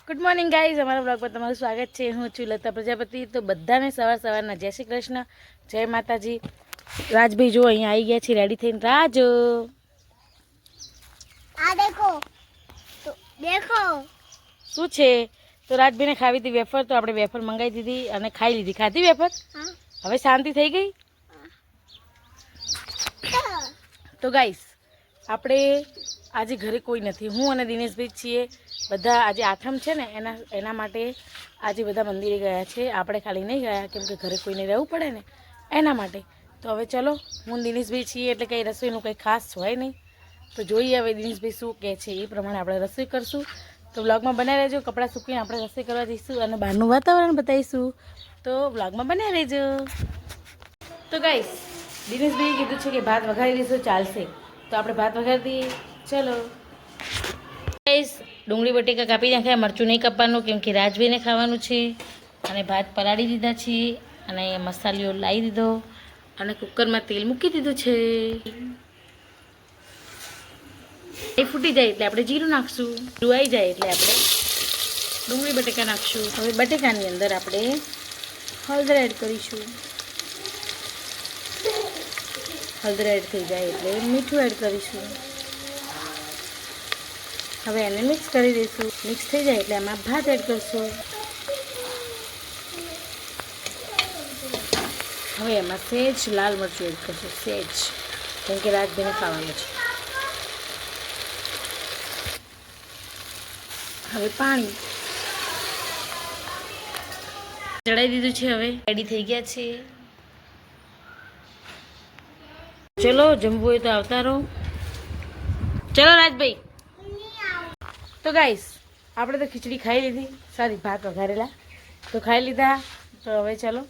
Good morning guys, અમારા blog પર તમારું સ્વાગત છે। હું છું લતા પ્રજાપતિ। તો બધાને સવારના જય શ્રી કૃષ્ણ, જય માતાજી। રાજભાઈ જો અહીંયા આવી ગયા છે રેડી થઈને। રાજ આ દેખો, તો દેખો શું છે? તો રાજભાઈને ખાવી હતી વેફર, તો આપણે વેફર મંગાવી દીધી અને ખાઈ લીધી। ખાધી વેફર? હવે શાંતિ થઈ ગઈ। તો ગાઈઝ આપણે આજે ઘરે કોઈ નથી, હું અને દિનેશભાઈ છીએ બધા। આજે આઠમ છે ને એના માટે આજે બધા મંદિરે ગયા છે, આપણે ખાલી નહીં ગયા કેમ કે ઘરે કોઈને રહેવું પડે ને એના માટે। તો હવે ચલો, હું દિનેશભાઈ છીએ એટલે કંઈ રસોઈનું કંઈ ખાસ હોય નહીં, તો જોઈએ હવે દિનેશભાઈ શું કહે છે એ પ્રમાણે આપણે રસોઈ કરશું। તો વ્લોગમાં બનાવી રહેજો। કપડાં સૂકવીને આપણે રસોઈ કરવા જઈશું અને બહારનું વાતાવરણ બતાવીશું, તો વ્લોગમાં બનાવી રહેજો। તો ગાઈસ દિનેશભાઈએ કીધું છે કે ભાત વઘારી દઈશું, ચાલશે? તો આપણે ભાત વઘારી દઈએ, ચલો ગાઈસ। ડુંગળી બટેકા કાપી નાખ્યા, મરચું નહીં કાપવાનું કેમ કે રાજભાઈને ખાવાનું છે। અને ભાત પલાળી દીધા છે અને મસાલીઓ લાવી દીધો અને કુકરમાં તેલ મૂકી દીધું છે। એ ફૂટી જાય એટલે આપણે જીરું નાખશું, ડુવાઈ જાય એટલે આપણે ડુંગળી બટેકા નાખશું। હવે બટેકાની અંદર આપણે હળદર એડ કરીશું, હળદર એડ થઈ જાય એટલે મીઠું એડ કરીશું। હવે એને મિક્સ કરી દઈશું, મિક્સ થઈ જાય એટલે એમાં ભાત એડ કરશું। હવે એમાં સેજ લાલ મરચું એડ કરશું, સેજ, કેમ કે રાજભાઈને ખાવાનું છે। હવે પાણી ચડાવી દીધું છે, હવે રેડી થઈ ગયા છે। ચલો જમવું હોય તો આવતા રહો, ચલો રાજભાઈ। તો ગાઈસ આપણે તો ખીચડી ખાઈ લીધી, સોરી ભાત વઘારેલા તો ખાઈ લીધા। તો હવે ચલો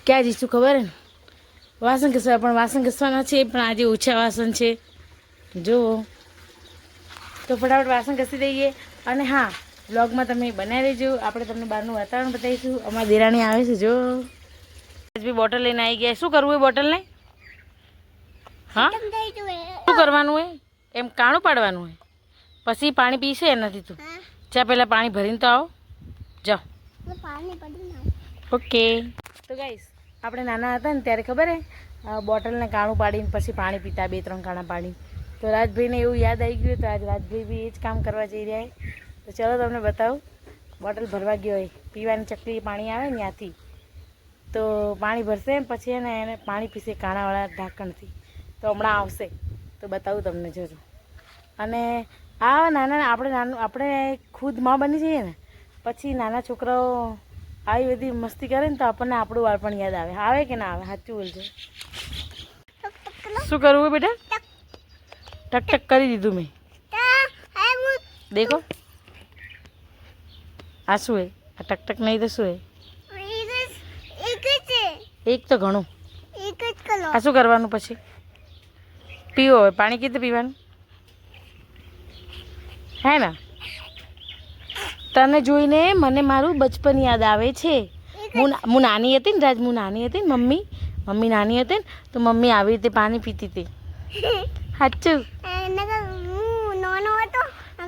ક્યાં જઈશું ખબર હે ને? વાસણ ઘસવા, પણ વાસણ ઘસવાના છે પણ આજે ઓછા વાસણ છે જુઓ, તો ફટાફટ વાસણ ઘસી દઈએ। અને હા, બ્લોગમાં તમે બનાવી રહેજો, આપણે તમને બહારનું વાતાવરણ બતાવીશું। અમારી દેરાણી આવે છે જો, બી બોટલ લઈને આવી ગયા। શું કરવું એ બોટલને? હા શું કરવાનું હોય? એમ કાણું પાડવાનું હોય, પછી પાણી પીશે એનાથી। તું ચા પહેલાં પાણી ભરીને તો આવો, જાઓ। ઓકે। તો ગાઈસ આપણે નાના હતા ને ત્યારે ખબર હે બોટલને કાણું પાડીને પછી પાણી પીતા, 2-3 કાણા પાડી। તો રાજભાઈને એવું યાદ આવી ગયું, તો આજ રાજભાઈ બી એ જ કામ કરવા જઈ રહ્યા। તો ચલો તમને બતાવું, બોટલ ભરવા ગયો હોય, પીવાની ચકલી પાણી આવે ને ત્યાંથી, તો પાણી ભરશે પછી ને એને પાણી પીશે કાણાવાળા ઢાંકણથી। તો હમણાં આવશે તો બતાવું તમને જોજો। અને આ આપણે ખુદ માં બની જઈએ ને પછી નાના છોકરાઓ આવી બધી મસ્તી કરે ને તો આપણને આપણું બાળપણ યાદ આવે કે ના આવે? સાચું બોલજો। શું કરવું બેટા? ટક ટક કરી દીધું મેં, દેખો આ શું હે? આ ટક ટક નહીં તો શું હે? એક તો ઘણું। આ શું કરવાનું પછી? પીવો હોય પાણી, કીધું પીવાનું હે ને? તને જોઈને મને મારું બચપન યાદ આવે છે। હું નાની હતી ને રાજ, હું નાની હતી ને, મમ્મી નાની હતી ને તો મમ્મી આવી રીતે પાણી પીતી હતી। સાચું?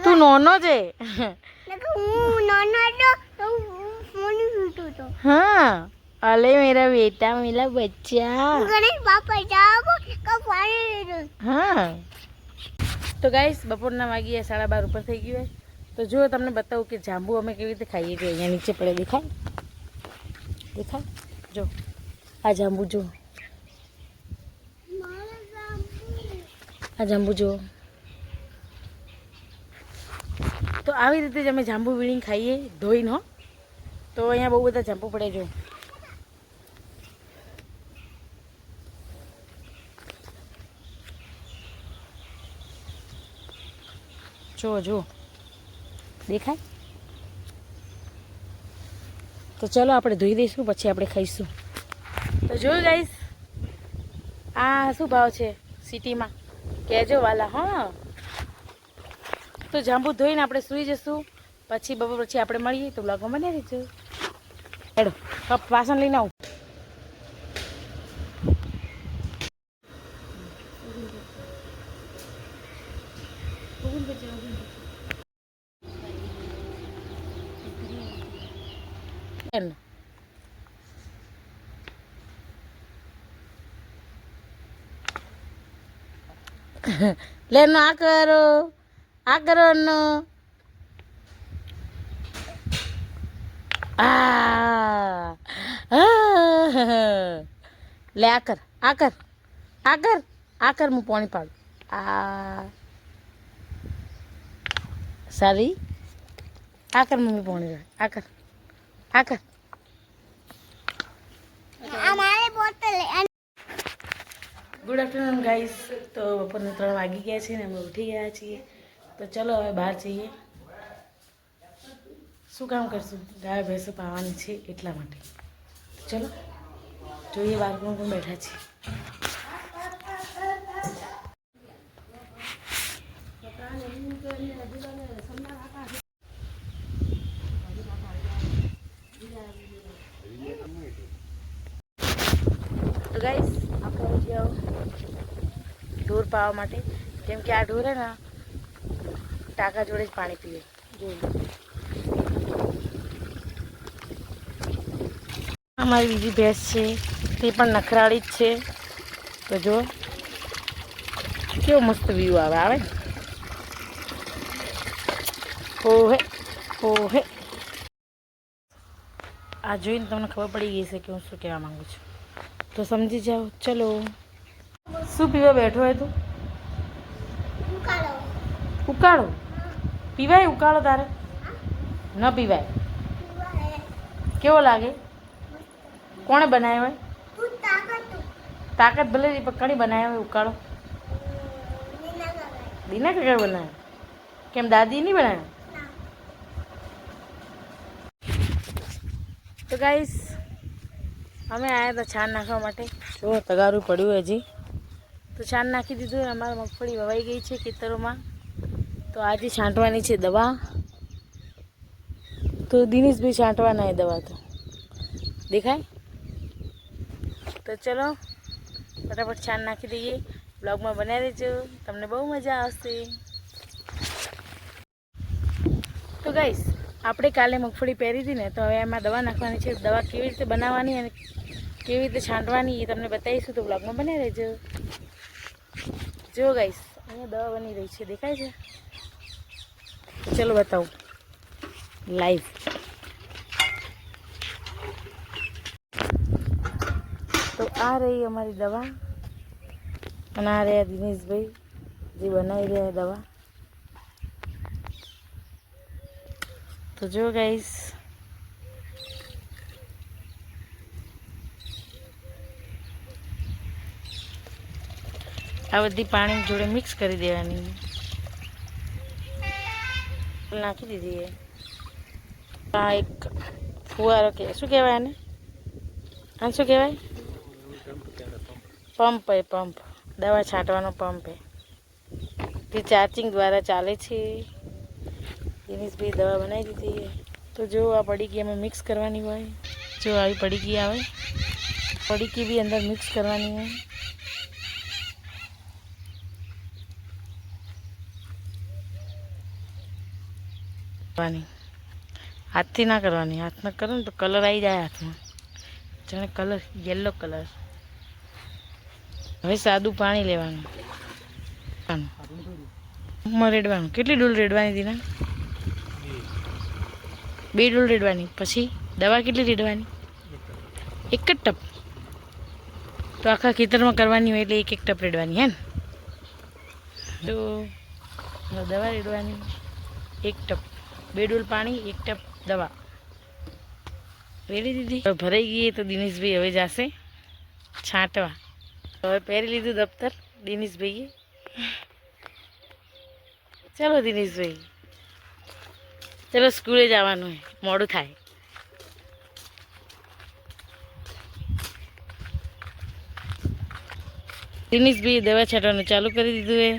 તું નોનો છે? हाँ, अले मेरा बेटा, मेरा बच्चा। हाँ। તો ગાઈસ બપોરના વાગ્યા 12:30 ઉપર થઈ ગયું હોય। તો જો તમને બતાવું કે જાંબુ અમે કેવી રીતે ખાઈએ છીએ। અહીંયા નીચે પડે, દેખાય જો આ જાંબુ, જો આ જાંબુ જો। તો આવી રીતે જ અમે જાંબુ વીણીને ખાઈએ, ધોઈને હો। તો અહીંયા બહુ બધા જાંબુ પડે જો દેખાય? તો ચલો આપણે ધોઈ દઈશું પછી આપણે ખાઈશું। તો જો ગાઈસ આ શું ભાવ છે સિટીમાં કહેજો વાલા। હા, તો જાંબુ ધોઈને આપણે સૂઈ જશું, પછી બપોર પછી આપણે મળીએ। તો બ્લોગમાં બનાવી દેજો। હેડો કપ વાસણ લઈને આવું। લેનો આ કરો નો લે આ કર હું પાણી પાડું સારી આ કર મમ્મી પાણી આ કર हमारे बोतल ગુડ આફ્ટરનૂન ગાઈસ. તો બપોરના 3 વાગી ગયા છે ને અમે ઉઠી ગયા છીએ. તો ચલો હવે બહાર જઈએ. શું કામ કરશું? ગાય ભેંસો પાવાની છે એટલા માટે. ચલો જોઈએ બહાર કોણ કોણ બેઠા છે. તો ગાઈસ આપણે જાઓ ઢોર પાવા માટે. કેમ કે આ ઢોર હે ને ટાંકા જોડે જ પાણી પીવે. જોઈ લો અમારી બીજી ભેંસ છે તે પણ નખરાળી જ છે. તો જો કેવો મસ્ત વ્યૂ આવે ઓહે. આ જોઈને તમને ખબર પડી ગઈ છે કે હું શું કહેવા માંગુ છું. તો સમજી જાઓ. ચલો શું પીવા બેઠો હોય તું? ઉકાળો પીવાય? ઉકાળો તારે ન પીવાય. કેવો લાગે? કોણે બનાવ્યો હોય? તાકાત ભલે પકડી બનાવ્યો હોય ઉકાળો. દીના કાકા બનાવ્યો? કેમ દાદી નહીં બનાવ્યો? તો ગાઈસ અમે આવ્યા હતા છાણ નાખવા માટે. જો તગારું પડ્યું હજી. તો છાણ નાખી દીધું. અમારી મગફળી વવાઈ ગઈ છે ખેતરોમાં. તો આજે છાંટવાની છે દવા. તો દિનેશભાઈ છાંટવાના એ દવા. તો દેખાય? તો ચલો ફટાફટ છાણ નાખી દઈએ. બ્લોગમાં બનાવી રહેજો, તમને બહુ મજા આવશે. તો ગાઈસ આપણે કાલે મગફળી પહેરી હતી ને, તો હવે એમાં દવા નાખવાની છે. દવા કેવી રીતે બનાવવાની અને કેવી રીતે છાંટવાની એ તમને બતાવીશું. તો બ્લોગમાં બનાવી રહેજો. જો ગાઈસ અહીંયા દવા બની રહી છે, દેખાય છે? ચલો બતાવું લાઈવ. તો આ રહી અમારી દવા અને આ રહ્યા દિનેશભાઈ જે બનાવી રહ્યા દવા. તો જો ગાઈસ આ બધી પાણી જોડે મિક્સ કરી દેવાની. નાખી દીધી. આ એક ફુવારો કે શું કહેવાય આને? આને શું કહેવાય? પંપ હે પંપ. દવા છાંટવાનો પંપ હે. તે ચાર્જિંગ દ્વારા ચાલે છે. દિનેશભાઈ દવા બનાવી દીધી. તો જો આ પડીકી એમાં મિક્સ કરવાની હોય. જો આવી પડીકી આવે, પડીકી બી અંદર મિક્સ કરવાની હોય. હાથથી ના કરવાની. હાથમાં કરો ને તો કલર આવી જાય હાથમાં. જાણે કલર યલો કલર. હવે સાદું પાણી લેવાનું. રેડવાનું. કેટલી ડોલ રેડવાની દીના? 2 ડોલ રેડવાની. પછી દવા કેટલી રેડવાની? 1 જ ટપ. તો આખા ખેતરમાં કરવાની હોય એટલે 1 ટપ રેડવાની હે ને? તો દવા રેડવાની 1 ટપ. 2 ડોલ પાણી 1 ટપ દવા રેડી દીધી. હવે ભરાઈ ગઈ. તો દિનેશભાઈ હવે જશે છાંટવા. હવે પહેરી લીધું દફતર દિનેશભાઈએ. ચલો દિનેશભાઈ, ચલો સ્કૂલે જવાનું હોય, મોડું થાય. દિનેશભાઈએ દવા છાંટવાનું ચાલુ કરી દીધું એ.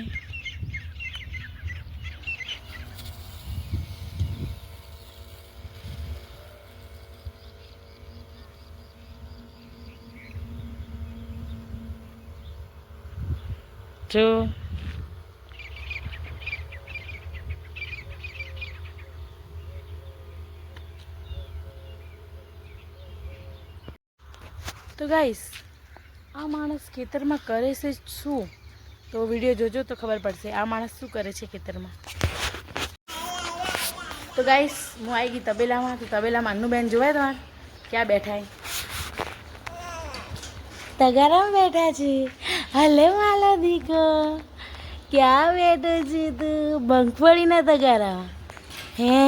જો તો ગાઈસ આ માણસ ખેતરમાં કરે છે શું, તો વિડીયો જોજો તો ખબર પડશે આ માણસ શું કરે છે ખેતરમાં. તો ગાઈસ હું આવી ગઈ તબેલામાં. તો તબેલામાં અન્નુબેન જોવાય તમારે ક્યાં બેઠા તગારામાં બેઠા છે. હલે માલો દીકો ક્યાં બેઠો છે તું? મગફળીના તગારામાં. હે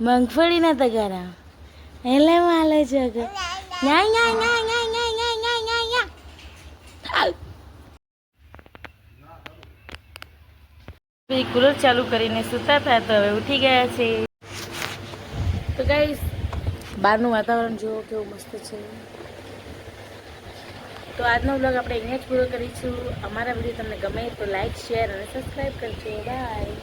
મગફળીના તગારામાં એટલે માલે છે કે ન્યા ન્યા ન્યા ન્યા ન્યા ન્યા ન્યા ન્યા ન્યા. કુલર ચાલુ કરીને સૂતા હતા તો હવે ઉઠી ગયા છે. તો ગાઈસ બહારનું વાતાવરણ જુઓ કેવું મસ્ત છે. તો આજનો વ્લોગ આપણે અહીંયા જ પૂરો કરીશું. અમારા વિડીયો તમને ગમે તો લાઈક શેર અને સબસ્ક્રાઈબ કરજો. બાય.